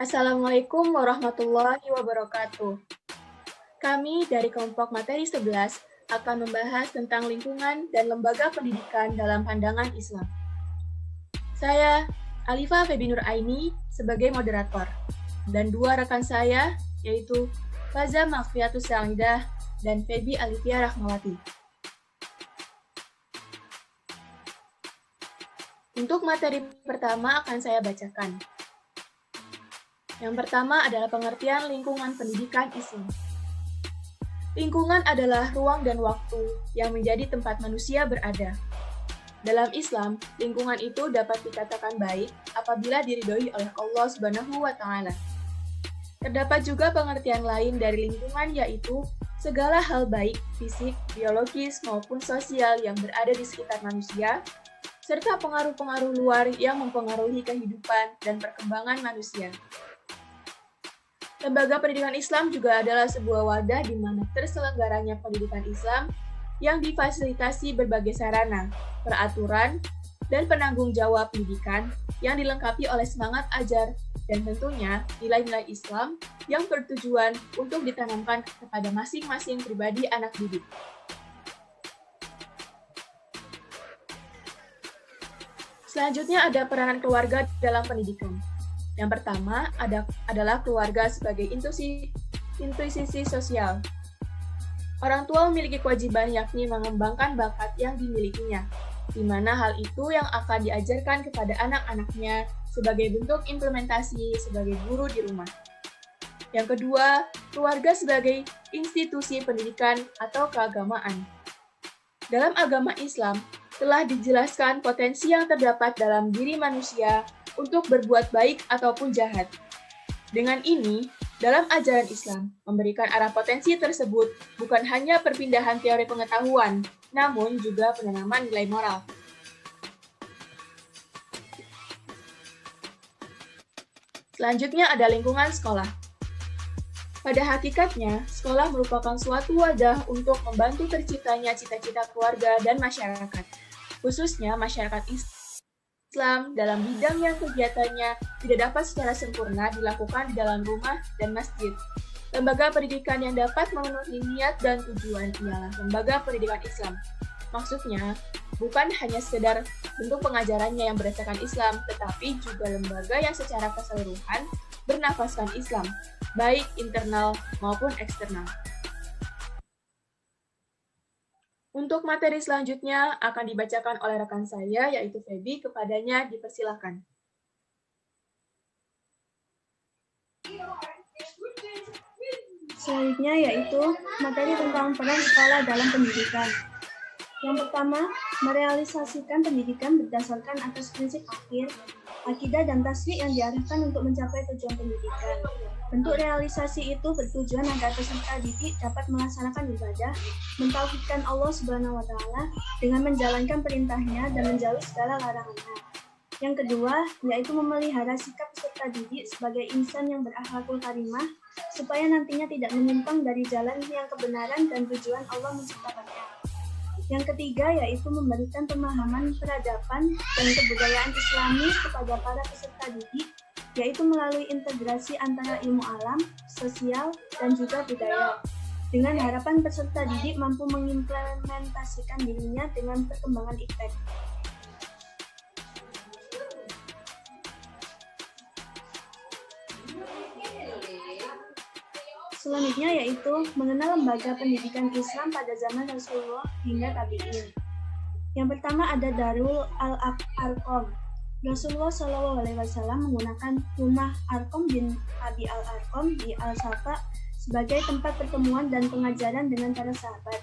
Assalamualaikum warahmatullahi wabarakatuh. Kami dari kelompok materi 11 akan membahas tentang lingkungan dan lembaga pendidikan dalam pandangan Islam. Saya, Alifa Febi Nur Aini, sebagai moderator, dan dua rekan saya, yaitu Faza Makfiatus Salidah dan Febi Alifia Rahmawati. Untuk materi pertama akan saya bacakan. Yang pertama adalah pengertian lingkungan pendidikan Islam. Lingkungan adalah ruang dan waktu yang menjadi tempat manusia berada. Dalam Islam, lingkungan itu dapat dikatakan baik apabila diridhoi oleh Allah Subhanahu wa Ta'ala. Terdapat juga pengertian lain dari lingkungan, yaitu segala hal baik, fisik, biologis, maupun sosial yang berada di sekitar manusia, serta pengaruh-pengaruh luar yang mempengaruhi kehidupan dan perkembangan manusia. Lembaga pendidikan Islam juga adalah sebuah wadah di mana terselenggaranya pendidikan Islam yang difasilitasi berbagai sarana, peraturan, dan penanggung jawab pendidikan yang dilengkapi oleh semangat ajar dan tentunya nilai-nilai Islam yang bertujuan untuk ditanamkan kepada masing-masing pribadi anak didik. Selanjutnya ada peranan keluarga dalam pendidikan. Yang pertama adalah keluarga sebagai intuisi sosial. Orang tua memiliki kewajiban yakni mengembangkan bakat yang dimilikinya, di mana hal itu yang akan diajarkan kepada anak-anaknya sebagai bentuk implementasi sebagai guru di rumah. Yang kedua, keluarga sebagai institusi pendidikan atau keagamaan. Dalam agama Islam, telah dijelaskan potensi yang terdapat dalam diri manusia untuk berbuat baik ataupun jahat. Dengan ini, dalam ajaran Islam, memberikan arah potensi tersebut bukan hanya perpindahan teori pengetahuan, namun juga penanaman nilai moral. Selanjutnya ada lingkungan sekolah. Pada hakikatnya, sekolah merupakan suatu wadah untuk membantu terciptanya cita-cita keluarga dan masyarakat, khususnya masyarakat Islam dalam bidang yang kegiatannya tidak dapat secara sempurna dilakukan di dalam rumah dan masjid. Lembaga pendidikan yang dapat memenuhi niat dan tujuan ialah lembaga pendidikan Islam. Maksudnya, bukan hanya sekedar bentuk pengajarannya yang berdasarkan Islam, tetapi juga lembaga yang secara keseluruhan bernafaskan Islam, baik internal maupun eksternal. Untuk materi selanjutnya akan dibacakan oleh rekan saya, yaitu Febi, kepadanya dipersilakan. Selanjutnya yaitu materi tentang peran sekolah dalam pendidikan. Yang pertama, merealisasikan pendidikan berdasarkan atas prinsip akhir, akidah dan tasdik yang diarahkan untuk mencapai tujuan pendidikan. Bentuk realisasi itu bertujuan agar peserta didik dapat melaksanakan ibadah, mentauhidkan Allah Subhanahu wa Ta'ala dengan menjalankan perintahnya dan menjauhi segala larangannya. Yang kedua, yaitu memelihara sikap peserta didik sebagai insan yang berakhlakul karimah, supaya nantinya tidak menyimpang dari jalan yang kebenaran dan tujuan Allah menciptakannya. Yang ketiga, yaitu memberikan pemahaman peradaban dan kebudayaan Islami kepada para peserta didik, yaitu melalui integrasi antara ilmu alam, sosial, dan juga budaya. Dengan harapan peserta didik mampu mengimplementasikan dirinya dengan perkembangan iptek. Selanjutnya yaitu mengenal lembaga pendidikan Islam pada zaman Rasulullah hingga tabi'in. Yang pertama ada Darul Al-Arqam. Rasulullah SAW menggunakan rumah Arqam bin Abi Al-Arqam di Al-Safa sebagai tempat pertemuan dan pengajaran dengan para sahabat.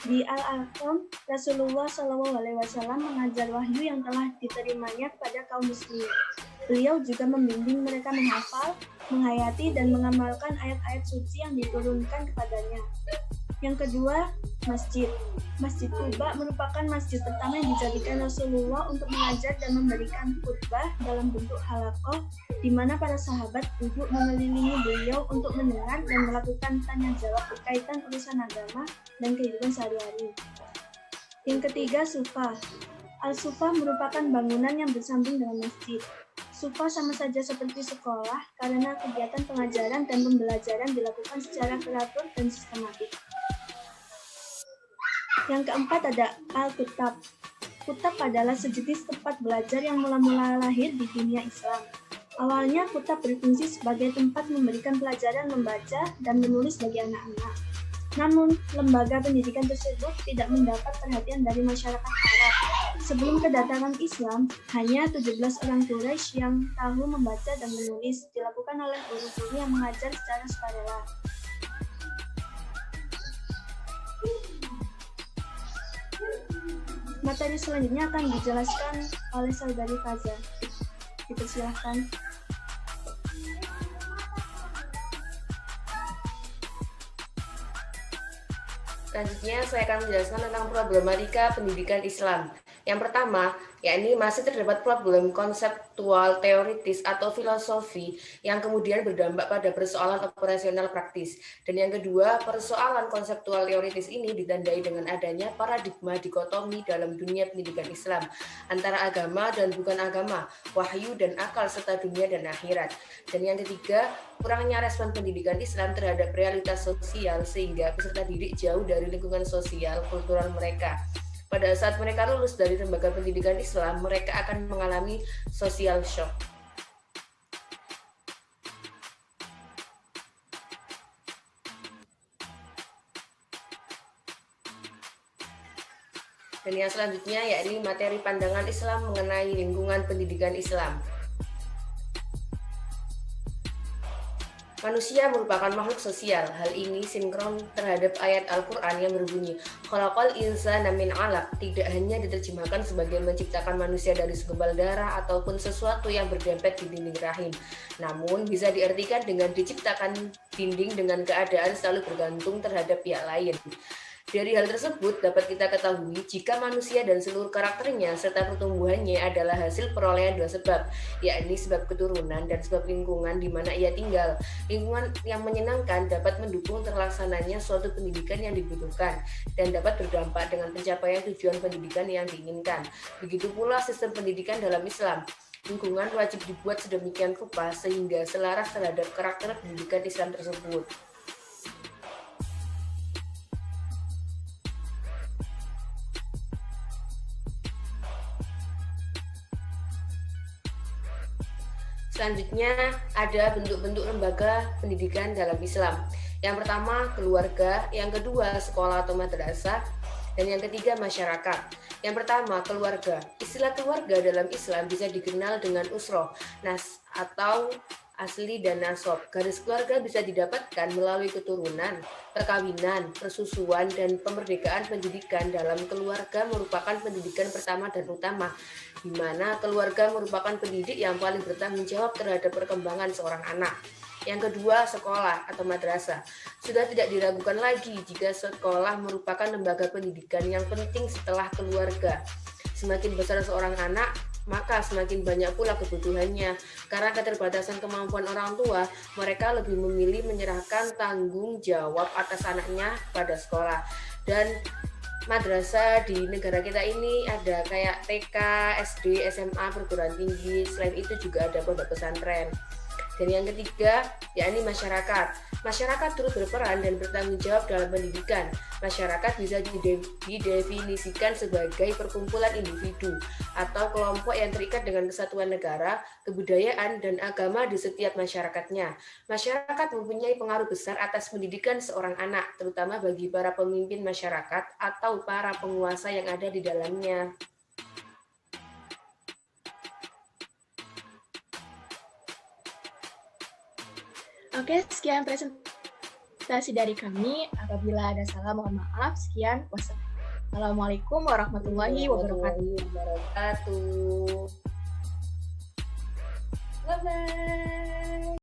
Di Al-Arqam, Rasulullah SAW mengajar wahyu yang telah diterimanya kepada kaum muslimin. Beliau juga membimbing mereka menghafal, menghayati, dan mengamalkan ayat-ayat suci yang diturunkan kepadanya. Yang kedua, masjid. Masjid Quba merupakan masjid pertama yang dijadikan Rasulullah untuk mengajar dan memberikan khutbah dalam bentuk halaqah, di mana para sahabat duduk mengelilingi beliau untuk mendengar dan melakukan tanya jawab berkaitan urusan agama dan kehidupan sehari-hari. Yang ketiga, Sufa. Al-Sufa merupakan bangunan yang bersambung dengan masjid. SUPA sama saja seperti sekolah karena kegiatan pengajaran dan pembelajaran dilakukan secara teratur dan sistematik. Yang keempat ada Alkitab. Kutab adalah sejenis tempat belajar yang mula-mula lahir di dunia Islam. Awalnya kutab berfungsi sebagai tempat memberikan pelajaran membaca dan menulis bagi anak-anak. Namun, lembaga pendidikan tersebut tidak mendapat perhatian dari masyarakat Arab. Sebelum kedatangan Islam, hanya 17 orang Quraisy yang tahu membaca dan menulis dilakukan oleh guru-guru yang mengajar secara sukarela. Materi selanjutnya akan dijelaskan oleh Saudari Faza. Dipersilahkan. Selanjutnya saya akan menjelaskan tentang problematika pendidikan Islam. Yang pertama, yakni masih terdapat problem konseptual teoritis atau filosofi yang kemudian berdampak pada persoalan operasional praktis. Dan yang kedua, persoalan konseptual teoritis ini ditandai dengan adanya paradigma dikotomi dalam dunia pendidikan Islam antara agama dan bukan agama, wahyu dan akal serta dunia dan akhirat. Dan yang ketiga, kurangnya respon pendidikan Islam terhadap realitas sosial sehingga peserta didik jauh dari lingkungan sosial kultural mereka. Pada saat mereka lulus dari lembaga pendidikan Islam, mereka akan mengalami social shock. Dan yang selanjutnya yakni materi pandangan Islam mengenai lingkungan pendidikan Islam. Manusia merupakan makhluk sosial. Hal ini sinkron terhadap ayat Al-Quran yang berbunyi, "Khalaqal insana min 'alaq", tidak hanya diterjemahkan sebagai menciptakan manusia dari segumpal darah ataupun sesuatu yang berdempet di dinding rahim. Namun bisa diartikan dengan diciptakan dinding dengan keadaan selalu bergantung terhadap pihak lain. Dari hal tersebut dapat kita ketahui jika manusia dan seluruh karakternya serta pertumbuhannya adalah hasil perolehan dua sebab, yakni sebab keturunan dan sebab lingkungan di mana ia tinggal. Lingkungan yang menyenangkan dapat mendukung terlaksananya suatu pendidikan yang dibutuhkan dan dapat berdampak dengan pencapaian tujuan pendidikan yang diinginkan. Begitu pula sistem pendidikan dalam Islam. Lingkungan wajib dibuat sedemikian rupa sehingga selaras terhadap karakter pendidikan Islam tersebut. Selanjutnya ada bentuk-bentuk lembaga pendidikan dalam Islam. Yang pertama keluarga, yang kedua sekolah atau madrasah, dan yang ketiga masyarakat. Yang pertama keluarga. Istilah keluarga dalam Islam bisa dikenal dengan usroh, nas atau asli dan nasab. Garis keluarga bisa didapatkan melalui keturunan, perkawinan, persusuan, dan pemerdekaan pendidikan. Dalam keluarga merupakan pendidikan pertama dan utama, di mana keluarga merupakan pendidik yang paling bertanggung jawab terhadap perkembangan seorang anak. Yang kedua, sekolah atau madrasah. Sudah tidak diragukan lagi jika sekolah merupakan lembaga pendidikan yang penting setelah keluarga. Semakin besar seorang anak, maka semakin banyak pula kebutuhannya. Karena keterbatasan kemampuan orang tua, mereka lebih memilih menyerahkan tanggung jawab atas anaknya pada sekolah. Dan madrasah di negara kita ini ada kayak TK, SD, SMA, perguruan tinggi. Selain itu juga ada pondok pesantren. Dan yang ketiga, yakni masyarakat. Masyarakat turut berperan dan bertanggung jawab dalam pendidikan. Masyarakat bisa didefinisikan sebagai perkumpulan individu atau kelompok yang terikat dengan kesatuan negara, kebudayaan, dan agama di setiap masyarakatnya. Masyarakat mempunyai pengaruh besar atas pendidikan seorang anak, terutama bagi para pemimpin masyarakat atau para penguasa yang ada di dalamnya. Oke, sekian presentasi dari kami. Apabila ada salah, mohon maaf. Sekian, wassalamualaikum warahmatullahi wabarakatuh. Bye-bye.